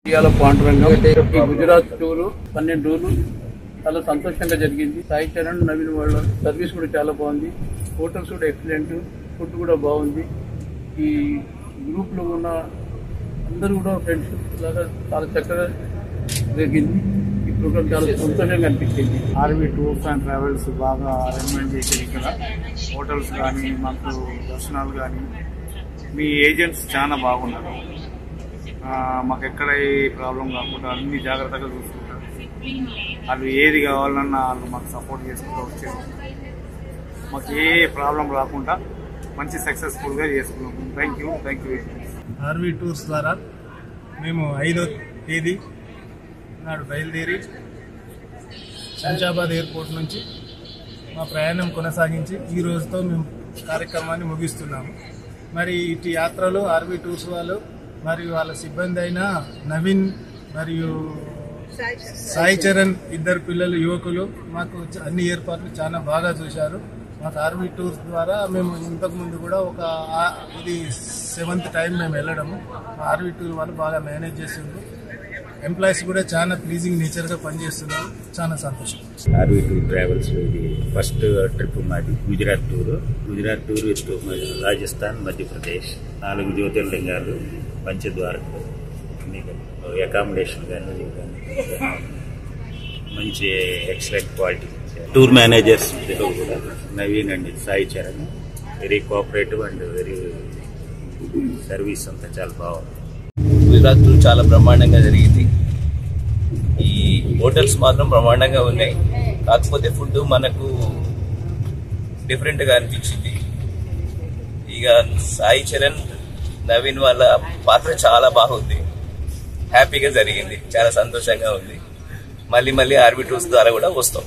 ఇవాళ పాండురంగం ఈ గుజరాత్ టూర్ 12 రోజులు చాలా సంతోషంగా జరిగింది. సాయి చరణ్ నవీన్ వాళ్ళ సర్వీస్ కూడా చాలా బాగుంది. హోటల్స్ కూడా ఎక్సలెంట్, ఫుడ్ కూడా బాగుంది. ఈ గ్రూప్ లో ఉన్న అందరూ కూడా ఫ్రెండ్స్ లాగా చాలా చక్కగా జరిగింది. ఈ ప్రోగ్రామ్ చాలా సంతోషంగా అనిపించింది. ఆర్వీ టూర్స్ అండ్ ట్రావెల్స్ బాగా అరేంజ్మెంట్ చేసేది. ఇక్కడ హోటల్స్ కానీ మాకు దర్శనాలు కానీ మీ ఏజెంట్స్ చాలా బాగున్నారు. మాకు ఎక్కడ ఏ ప్రాబ్లం కాకుండా అన్ని జాగ్రత్తగా చూసుకుంటారు. వాళ్ళు ఏది కావాలన్నా వాళ్ళు మాకు సపోర్ట్ చేసుకుంటూ వచ్చారు. మాకు ఏ ప్రాబ్లం రాకుండా మంచి సక్సెస్ఫుల్గా చేసుకున్నాము. Thank you very much. RV tours ద్వారా మేము 5వ తేదీ నాడు బయలుదేరి శంషాబాద్ ఎయిర్పోర్ట్ నుంచి మా ప్రయాణం కొనసాగించి ఈ రోజుతో మేము కార్యక్రమాన్ని ముగిస్తున్నాము. మరి ఇటు యాత్రలో ఆర్వీ టూర్స్ వాళ్ళు మరియు వాళ్ళ సిబ్బంది అయిన నవీన్ మరియు సాయి చరణ్ ఇద్దరు పిల్లలు యువకులు మాకు అన్ని ఏర్పాట్లు చాలా బాగా చూశారు. మాకు ఆర్వీ టూర్స్ ద్వారా మేము ఇంతకుముందు కూడా ఇది 7th టైం మేము వెళ్ళడము. ఆర్వీ టూర్ వాళ్ళు బాగా మేనేజ్ చేస్తున్నారు. ఎంప్లాయీస్ కూడా చాలా ప్లీజింగ్ నేచర్గా పనిచేస్తున్నారు. చాలా సంతోషం. ఆర్వీ టూర్ ట్రావెల్స్ ఇది ఫస్ట్ ట్రిప్ మాది గుజరాత్ టూర్ విత్ రాజస్థాన్, మధ్యప్రదేశ్. 4 జ్యోతిర్లింగాలు, పంచద్వారకు, అకామిడేషన్ కానీ మంచి ఎక్సలెంట్ క్వాలిటీ. టూర్ మేనేజర్స్ కూడా Naveen and Sai Charan very cooperative and very service అంతా చాలా బాగుంది. గుజరాత్ టూర్ చాలా బ్రహ్మాండంగా జరిగింది. ఈ హోటల్స్ మాత్రం బ్రహ్మాండంగా ఉన్నాయి. కాకపోతే ఫుడ్ మనకు డిఫరెంట్గా అనిపించింది. ఇక సాయి చరణ్ నవీన్ వాళ్ళ పాత్ర చాలా బాగుంది. హ్యాపీగా జరిగింది, చాలా సంతోషంగా ఉంది. మళ్ళీ ఆర్బీ టూర్స్ ద్వారా కూడా వస్తాం.